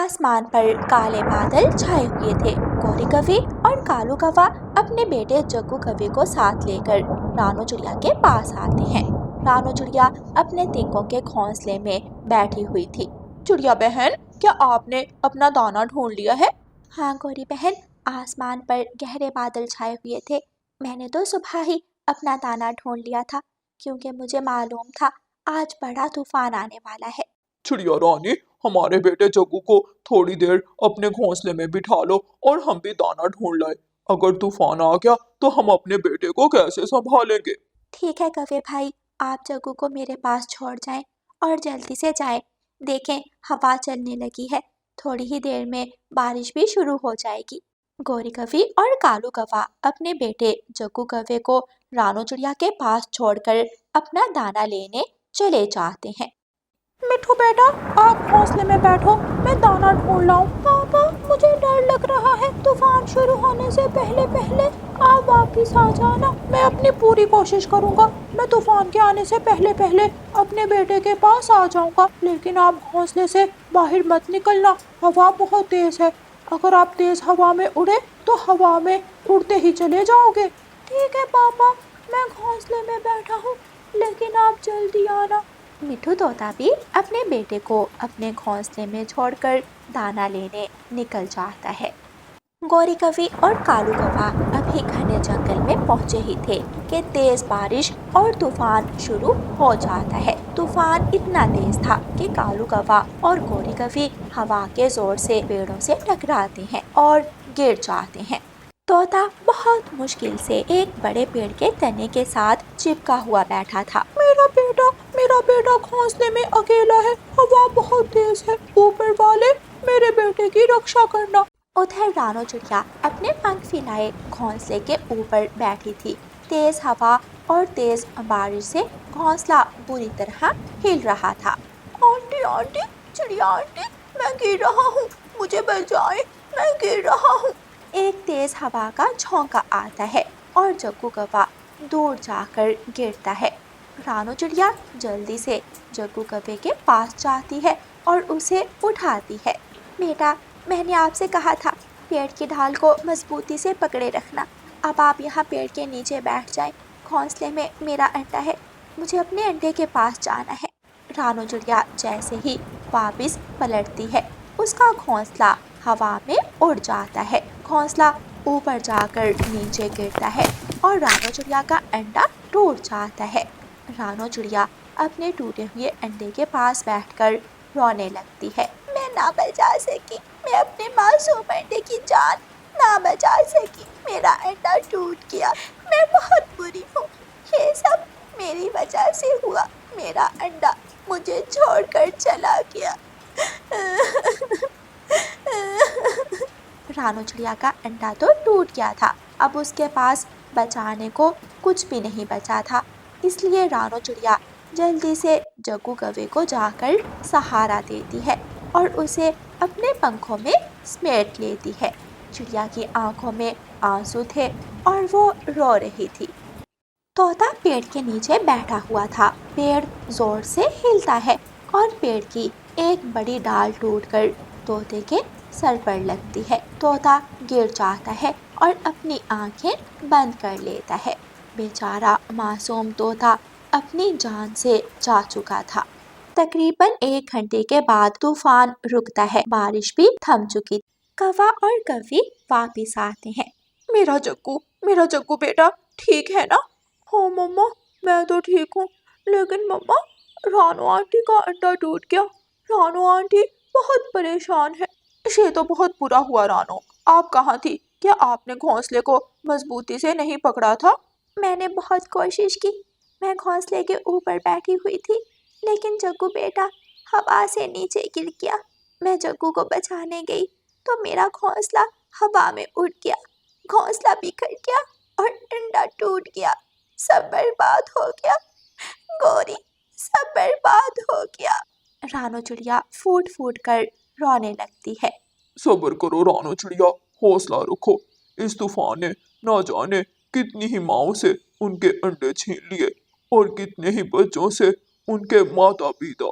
आसमान पर काले बादल छाए हुए थे। गौरी कवि और कालू कौवा अपने बेटे जग्गू कवि को साथ लेकर रानू चिड़िया के पास आते हैं। रानू चिड़िया अपने तिनकों के घोंसले में बैठी हुई थी। चिड़िया बहन, क्या आपने अपना दाना ढूंढ लिया है? हाँ गौरी बहन, आसमान पर गहरे बादल छाए हुए थे। मैंने तो सुबह ही अपना दाना ढूंढ लिया था, क्योंकि मुझे मालूम था आज बड़ा तूफान आने वाला है। चिड़िया रानी, हमारे बेटे जग्गू को थोड़ी देर अपने घोंसले में बिठा लो और हम भी दाना ढूंढ लाए। अगर तूफान आ गया तो हम अपने बेटे को कैसे संभालेंगे? ठीक है कवि भाई, आप जग्गू को मेरे पास छोड़ जाएं और जल्दी से जाएं। देखें, हवा चलने लगी है, थोड़ी ही देर में बारिश भी शुरू हो जाएगी। गौरी कवि और कालू कौवा अपने बेटे जग्गू कवि को रानू चिड़िया के पास छोड़कर अपना दाना लेने चले जाते हैं। मिठू बेटा, आप घोंसले में बैठो, मैं दाना ढूंढ लाऊं। पापा, मुझे डर लग रहा है, तूफान शुरू होने से पहले पहले आप वापिस आ जाना। मैं अपनी पूरी कोशिश करूंगा, मैं तूफान के आने से पहले पहले अपने बेटे के पास आ जाऊंगा। लेकिन आप घोंसले से बाहर मत निकलना, हवा बहुत तेज है। अगर आप तेज हवा में उड़े तो हवा में उड़ते ही चले जाओगे। ठीक है पापा, मैं घोंसले में बैठा हूँ, लेकिन आप जल्दी आना। मिठू तोता भी अपने बेटे को अपने घोंसले में छोड़कर दाना लेने निकल जाता है। गौरी कवि और कालू कौवा अभी घने जंगल में पहुंचे ही थे कि तेज बारिश और तूफान शुरू हो जाता है। तूफान इतना तेज था कि कालू कौवा और गौरी कवि हवा के जोर से पेड़ों से टकराते हैं और गिर जाते हैं। तोता बहुत मुश्किल से एक बड़े पेड़ के तने के साथ चिपका हुआ बैठा था। मेरा बेटा घोंसले में अकेला है, हवा बहुत तेज है, ऊपर वाले मेरे बेटे की रक्षा करना। उधर रानू चिड़िया अपने पंख फैलाए घोंसले के ऊपर बैठी थी। तेज हवा और तेज बारिश से घोंसला बुरी तरह हिल रहा था। आंटी आंटी, चिड़िया आंटी, मैं गिर रहा हूँ, मुझे बचाएं, मैं गिर रहा हूँ। एक तेज हवा का झोंका आता है और जग्गू कौवा दूर जाकर गिरता है। रानू चिड़िया जल्दी से जग्गू कौवे के पास जाती है और उसे उठाती है। बेटा, मैंने आपसे कहा था पेड़ की ढाल को मजबूती से पकड़े रखना। अब आप यहाँ पेड़ के नीचे बैठ जाएं। घोंसले में मेरा अंडा है, मुझे अपने अंडे के पास जाना है। रानू चिड़िया जैसे ही वापस पलटती है, उसका घोंसला हवा में उड़ जाता है। घोंसला ऊपर जाकर नीचे गिरता है और रानू चिड़िया का अंडा टूट जाता है। रानू चिड़िया अपने टूटे हुए अंडे के पास बैठकर रोने लगती है। मैं ना बचा सकी, मैं अपने मासूम अंडे की जान ना बचा सकी, मेरा अंडा टूट गया, मैं बहुत बुरी हूँ, ये सब मेरी वजह से हुआ, मेरा अंडा मुझे छोड़कर चला गया। रानू चिड़िया का अंडा तो टूट गया था, अब उसके पास बचाने को कुछ भी नहीं बचा था। इसलिए रानू चिड़िया जल्दी से जग्गू कौवे को जाकर सहारा देती है और उसे अपने पंखों में समेट लेती है। चिड़िया की आंखों में आंसू थे और वो रो रही थी। तोता पेड़ के नीचे बैठा हुआ था। पेड़ जोर से हिलता है और पेड़ की एक बड़ी डाल टूटकर तोते के सर पर लगती है। तोता गिर जाता है और अपनी आंखें बंद कर लेता है। बेचारा मासूम तोता अपनी जान से जा चुका था। तकरीबन 1 घंटे के बाद तूफान रुकता है, बारिश भी थम चुकी। कौवा और कवि वापिस आते हैं। मेरा जग्गू बेटा ठीक है ना? हाँ मम्मा, मैं तो ठीक हूँ, लेकिन मम्मा, रानू आंटी का अंडा टूट गया। रानू आंटी बहुत परेशान है। ये तो बहुत बुरा हुआ रानू, आप कहाँ थी? क्या आपने घोंसले को मजबूती से नहीं पकड़ा था? मैंने बहुत कोशिश की, मैं घोंसले के ऊपर बैठी हुई थी, लेकिन जग्गू बेटा हवा से नीचे गिर गया। मैं जग्गू को बचाने गई तो मेरा घोंसला हवा में उड़ गया, घोंसला बिखर गया और अंडा टूट गया, सब बर्बाद हो गया। गौरी, सब बर्बाद हो गया। रानू चिड़िया फूट फूट कर रोने लगती है। सब्र करो रानू चिड़िया, हौसला रखो। इस तूफान ने ना जाने कितनी ही माओं से उनके अंडे छीन लिए और कितने ही बच्चों से उनके माता पिता।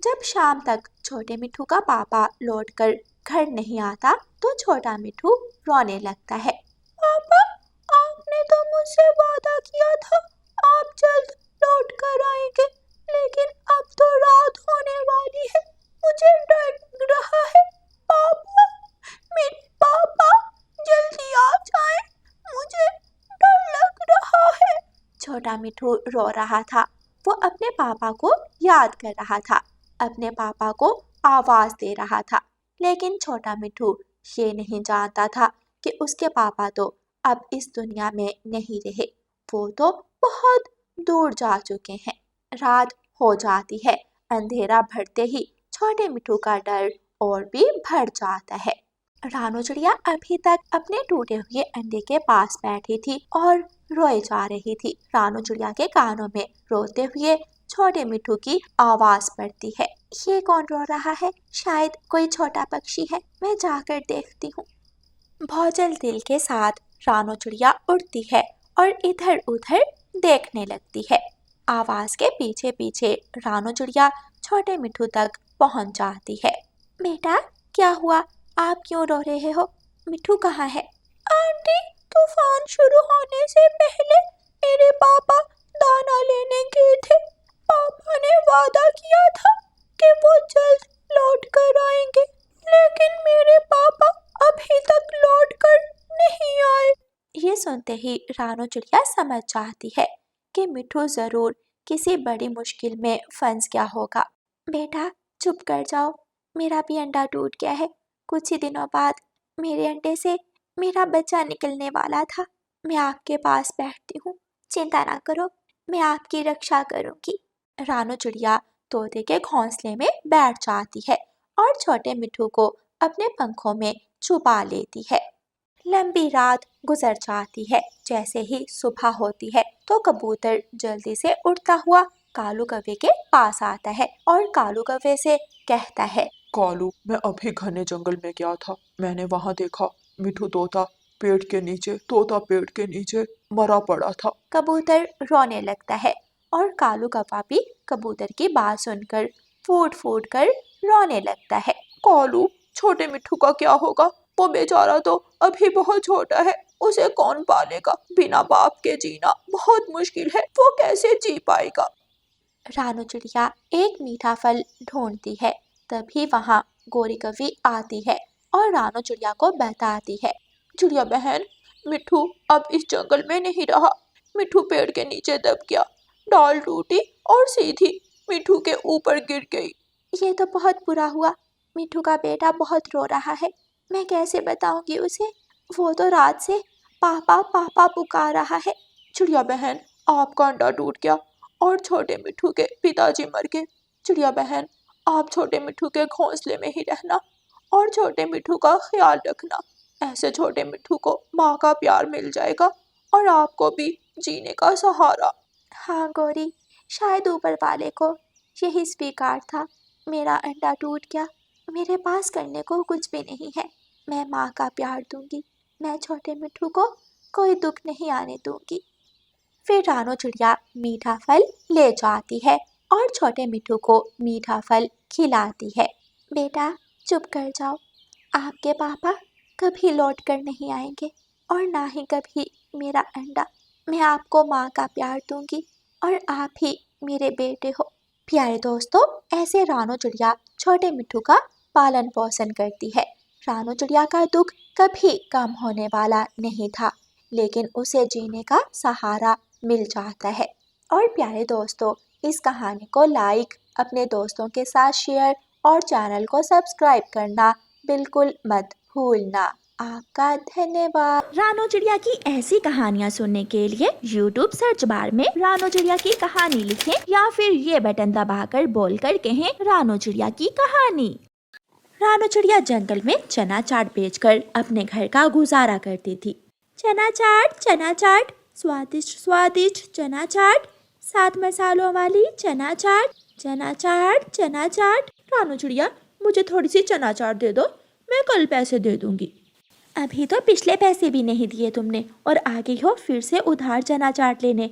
जब शाम तक छोटे मिठू का पापा लौटकर घर नहीं आता तो छोटा मिठू रोने लगता है। पापा, आपने तो मुझसे वादा किया था आप जल्द लौट कर आएंगे, लेकिन अब तो रात होने वाली है, मुझे डर रहा है। पापा, मेरे पापा, जल्दी आ जाएं, मुझे डर लग रहा है। छोटा मिठू रो रहा था। वो अपने पापा को याद कर रहा था, अपने पापा को आवाज दे रहा था, लेकिन छोटा मिठू ये नहीं जानता था कि उसके पापा तो अब इस दुनिया में नहीं रहे, वो तो बहुत दूर जा चुके हैं। रात हो जाती है। अंधेरा बढ़ते ही छोटे मिठू का डर और भी बढ़ जाता है। रानू चिड़िया अभी तक अपने टूटे हुए अंडे के पास बैठी थी और रोए जा रही थी। रानू चिड़िया के कानों में रोते हुए छोटे मिठू की आवाज पड़ती है। ये कौन रो रहा है? शायद कोई छोटा पक्षी है, मैं जाकर देखती हूँ। भौचल दिल के साथ रानू चिड़िया उड़ती है और इधर उधर देखने लगती है। आवाज के पीछे पीछे रानू चिड़िया छोटे मिठू तक पहुंच जाती है। बेटा, क्या हुआ? आप क्यों रो रहे हो? मिठू कहाँ है? आंटी, तूफान शुरू होने से पहले मेरे पापा दाना लेने गए थे। पापा ने वादा किया था कि वो जल्द लौट कर आएंगे, लेकिन मेरे पापा अभी तक लौट कर नहीं आए। ये सुनते ही रानू चिड़िया समझ जाती है कि मिठू जरूर किसी बड़ी मुश्किल में फंस गया होगा। बेटा, चुप कर जाओ, मेरा भी अंडा टूट गया है। कुछ ही दिनों बाद मेरे अंडे से मेरा बच्चा निकलने वाला था। मैं आपके पास बैठती हूँ, चिंता ना करो, मैं आपकी रक्षा करूँगी। रानू चिड़िया तोते के घोंसले में बैठ जाती है और छोटे मिठू को अपने पंखों में छुपा लेती है। लंबी रात गुजर जाती है। जैसे ही सुबह होती है तो कबूतर जल्दी से उड़ता हुआ कालू कौवे के पास आता है और कालू कौवे से कहता है, कालू, मैं अभी घने जंगल में गया था, मैंने वहां देखा मिठू तोता पेड़ के नीचे मरा पड़ा था। कबूतर रोने लगता है और कालू कौवा भी कबूतर की बात सुनकर फूट फूट कर रोने लगता है। कालू, छोटे मिठू का क्या होगा? वो बेचारा तो अभी बहुत छोटा है, उसे कौन पालेगा? बिना बाप के जीना बहुत मुश्किल है, वो कैसे जी पाएगा? रानू चिड़िया एक मीठा फल ढूंढती है। तभी वहाँ गोरी कौवी आती है और रानू चिड़िया को बताती है। चिड़िया बहन, मिठू अब इस जंगल में नहीं रहा। मिठू पेड़ के नीचे दब गया, डाल टूटी और सीधी मिठू के ऊपर गिर गई। ये तो बहुत बुरा हुआ। मिठू का बेटा बहुत रो रहा है, मैं कैसे बताऊंगी उसे? वो तो रात से पापा पापा पुकार रहा है। चिड़िया बहन, आपका अंडा टूट गया और छोटे मिठू के पिताजी मर गए। चिड़िया बहन, आप छोटे मिठू के घोंसले में ही रहना और छोटे मिठू का ख्याल रखना। ऐसे छोटे मिठू को माँ का प्यार मिल जाएगा और आपको भी जीने का सहारा। हाँ गोरी, शायद ऊपर वाले को यही स्वीकार था। मेरा अंडा टूट गया, मेरे पास करने को कुछ भी नहीं है। मैं माँ का प्यार दूंगी, मैं छोटे मिठू को कोई दुख नहीं आने दूंगी। फिर रानू चिड़िया मीठा फल ले जाती है और छोटे मिठू को मीठा फल खिलाती है। बेटा, चुप कर जाओ, आपके पापा कभी लौट कर नहीं आएंगे और ना ही कभी मेरा अंडा। मैं आपको माँ का प्यार दूंगी और आप ही मेरे बेटे हो। प्यारे दोस्तों, ऐसे रानू चिड़िया छोटे मिठू का पालन पोषण करती है। रानू चिड़िया का दुख कभी कम होने वाला नहीं था, लेकिन उसे जीने का सहारा मिल जाता है। और प्यारे दोस्तों, इस कहानी को लाइक, अपने दोस्तों के साथ शेयर और चैनल को सब्सक्राइब करना बिल्कुल मत भूलना। आपका धन्यवाद। रानू चिड़िया की ऐसी कहानियाँ सुनने के लिए YouTube सर्च बार में रानू चिड़िया की कहानी लिखें या फिर ये बटन दबाकर बोलकर कहें रानू चिड़िया की कहानी। रानू चिड़िया जंगल में चना चाट बेचकर अपने घर का गुजारा करती थी। चना चाट, स्वादिष्ट स्वादिष्ट चना चाट, 7 मसालों वाली चना चाट, चना चाट, चना चाट। रानू चिड़िया, मुझे थोड़ी सी चना चाट दे दो, मैं कल पैसे दे दूंगी। अभी तो पिछले पैसे भी नहीं दिए तुमने और आ गई हो फिर से उधार चना चाट लेने।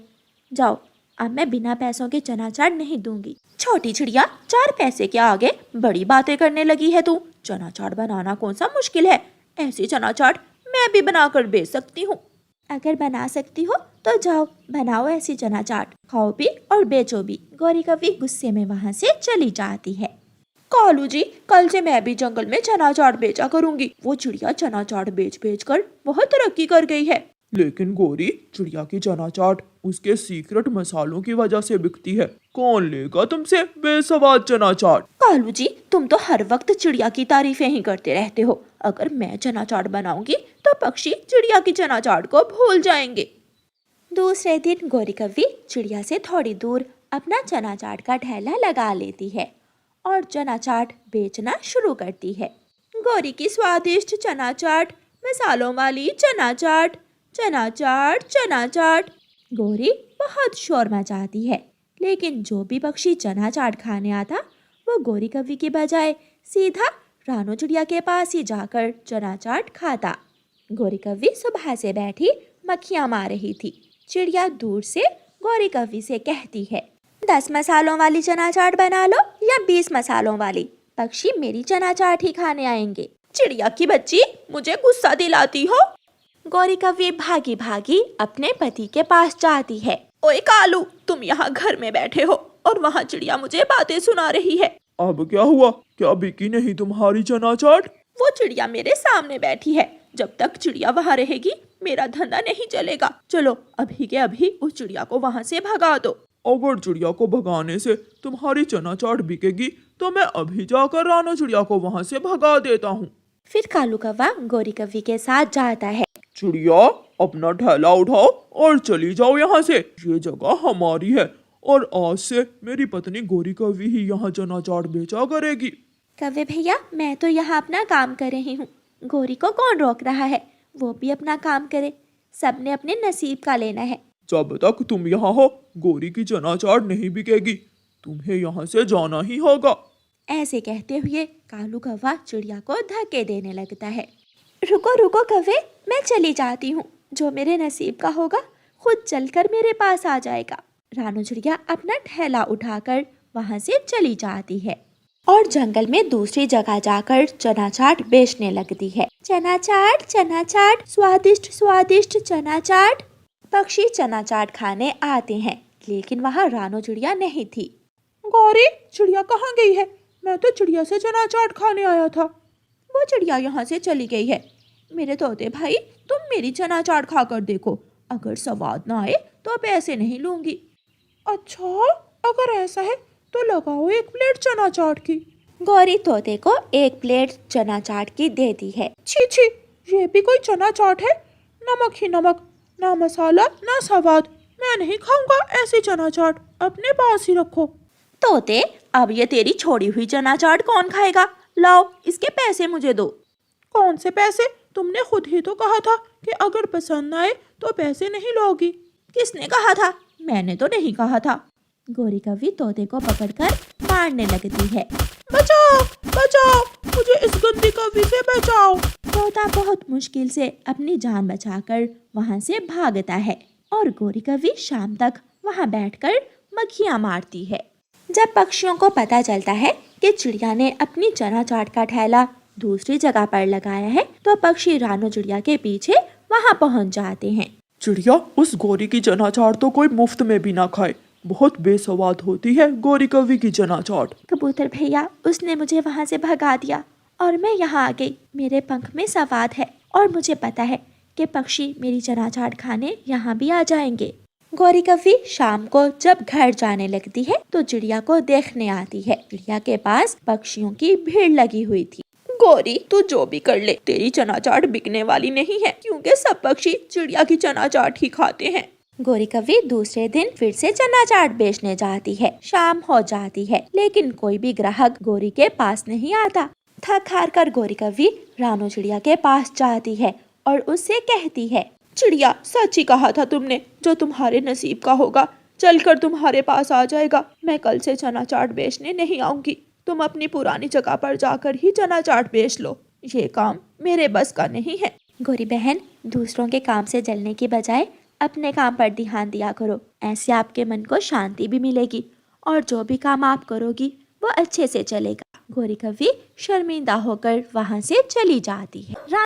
जाओ, अब मैं बिना पैसों के चना चाट नहीं दूंगी। छोटी चिड़िया, 4 पैसे के आगे बड़ी बातें करने लगी है तू। चना चाट बनाना कौन सा मुश्किल है? ऐसी चना चाट मैं भी बनाकर बेच सकती हूँ। अगर बना सकती हो तो जाओ बनाओ ऐसी चना चाट, खाओ भी और बेचो भी। गौरी कवि गुस्से में वहाँ से चली जाती है। कालू जी, कल से मैं भी जंगल में चना चाट बेचा करूंगी। वो चिड़िया चना चाट बेच बेच कर बहुत तरक्की कर गई है। लेकिन गौरी, चिड़िया की चना चाट उसके सीक्रेट मसालों की वजह से बिकती है। कौन लेगा तुमसे बेसवाद चना चाट? कालू जी, तुम तो हर वक्त चिड़िया की तारीफें ही करते रहते हो। अगर मैं चना चाट बनाऊंगी तो पक्षी चिड़िया की चना चाट को भूल जाएंगे। दूसरे दिन गौरी कवि चिड़िया से थोड़ी दूर अपना चना चाट का ठेला लगा लेती है और चना चाट बेचना शुरू करती है। गौरी की स्वादिष्ट चना चाट, मसालों वाली चना चाट, चना चाट, चना चाट। गौरी बहुत शोर मचाती है, लेकिन जो भी पक्षी चना चाट खाने आता वो गौरी कवि के बजाय सीधा रानो चिड़िया के पास ही जाकर चना चाट खाता। गौरी कवि सुबह से बैठी मक्खियाँ मार रही थी। चिड़िया दूर से गौरी कवि से कहती है, 10 मसालों वाली चना चाट बना लो या 20 मसालों वाली, पक्षी मेरी चना चाट ही खाने आएंगे। चिड़िया की बच्ची, मुझे गुस्सा दिलाती हो। गौरी कवि भागी भागी अपने पति के पास जाती है। ओए कालू, तुम यहाँ घर में बैठे हो और वहाँ चिड़िया मुझे बातें सुना रही है। अब क्या हुआ? क्या बिकी नहीं तुम्हारी चना चाट? वो चिड़िया मेरे सामने बैठी है। जब तक चिड़िया वहाँ रहेगी मेरा धंधा नहीं चलेगा। चलो अभी के अभी उस चिड़िया को वहाँ से भगा दो। अगर चिड़िया को भगाने से तुम्हारी चना चाट बिकेगी तो मैं अभी जाकर रानो चिड़िया को वहाँ से भगा देता हूँ। फिर कालू कौवा गौरी कवि के साथ जाता है। चिड़िया, अपना ठेला उठाओ और चली जाओ यहाँ से। ये जगह हमारी है और आज से मेरी पत्नी गौरी कवि ही यहाँ चना चाट बेचा करेगी। कवि भैया, मैं तो यहाँ अपना काम कर रही हूँ, गौरी को कौन रोक रहा है? वो भी अपना काम करे, सबने अपने नसीब का लेना है। जब तक तुम यहाँ हो गौरी की चना चाट नहीं बिकेगी, तुम्हें यहाँ से जाना ही होगा। ऐसे कहते हुए कालू कौवा चिड़िया को धक्के देने लगता है। रुको रुको कौवे, मैं चली जाती हूँ, जो मेरे नसीब का होगा खुद चलकर मेरे पास आ जाएगा। रानो चिड़िया अपना ठेला उठाकर वहाँ से चली जाती है और जंगल में दूसरी जगह जाकर चना चाट बेचने लगती है। चना चाट, स्वादिष्ट स्वादिष्ट चना चाट। पक्षी चना चाट खाने आते हैं, लेकिन वहाँ रानो चिड़िया नहीं थी। गौरी, चिड़िया कहाँ गई है? मैं तो चिड़िया से चना चाट खाने आया था। वो चिड़िया यहाँ से चली गई है। मेरे तोते भाई, तुम मेरी चना चाट खाकर देखो, अगर स्वाद ना आए तो पैसे नहीं लूंगी। अच्छा, अगर ऐसा है तो लगाओ 1 प्लेट चना चाट की। गौरी तोते को 1 प्लेट चना चाट की देती है। छी छी, ये भी कोई चना चाट है? नमक ही नमक, ना मसाला ना स्वाद। मैं नहीं खाऊंगा ऐसी चना चाट, अपने पास ही रखो। तोते, अब ये तेरी छोड़ी हुई चना चाट कौन खाएगा? लाओ, इसके पैसे मुझे दो। कौन से पैसे? तुमने खुद ही तो कहा था कि अगर पसंद आए तो पैसे नहीं लोगी। किसने कहा था? मैंने तो नहीं कहा था। गौरी कवि तोते को पकड़कर मारने लगती है। बचाओ बचाओ, मुझे इस गंदी कवि से बचाओ। तोता बहुत मुश्किल से अपनी जान बचाकर वहाँ से भागता है और गौरी कवि शाम तक वहाँ बैठकर मक्खियाँ मारती है। जब पक्षियों को पता चलता है कि चिड़िया ने अपनी चना चाट का ठेला दूसरी जगह पर लगाया है, तो पक्षी रानो चिड़िया के पीछे वहाँ पहुँच जाते हैं। चिड़िया, उस गौरी की चना चाट तो कोई मुफ्त में भी ना खाए, बहुत बेसवाद होती है गौरी कवि की चना चाट। कबूतर भैया, उसने मुझे वहाँ से भगा दिया और मैं यहाँ आ गई। मेरे पंख में स्वाद है और मुझे पता है कि पक्षी मेरी चना चाट खाने यहाँ भी आ जाएंगे। गौरी कवि शाम को जब घर जाने लगती है तो चिड़िया को देखने आती है। चिड़िया के पास पक्षियों की भीड़ लगी हुई थी। गौरी, तू जो भी कर ले, तेरी चना चाट बिकने वाली नहीं है, क्योंकि सब पक्षी चिड़िया की चना चाट ही खाते हैं। गौरी कवि दूसरे दिन फिर से चना चाट बेचने जाती है। शाम हो जाती है, लेकिन कोई भी ग्राहक गौरी के पास नहीं आता। थक हार कर गौरी कवि रानो चिड़िया के पास जाती है और उससे कहती है, चिड़िया, सच ही कहा था तुमने, जो तुम्हारे नसीब का होगा चलकर तुम्हारे पास आ जाएगा। मैं कल से चना चाट बेचने नहीं आऊंगी, तुम अपनी पुरानी जगह पर जाकर ही चना चाट बेच लो, ये काम मेरे बस का नहीं है। गौरी बहन, दूसरों के काम से जलने की बजाय अपने काम पर ध्यान दिया करो, ऐसे आपके मन को शांति भी मिलेगी और जो भी काम आप करोगी वो अच्छे से चलेगा। गौरी कव्वी शर्मिंदा होकर वहाँ से चली जाती है।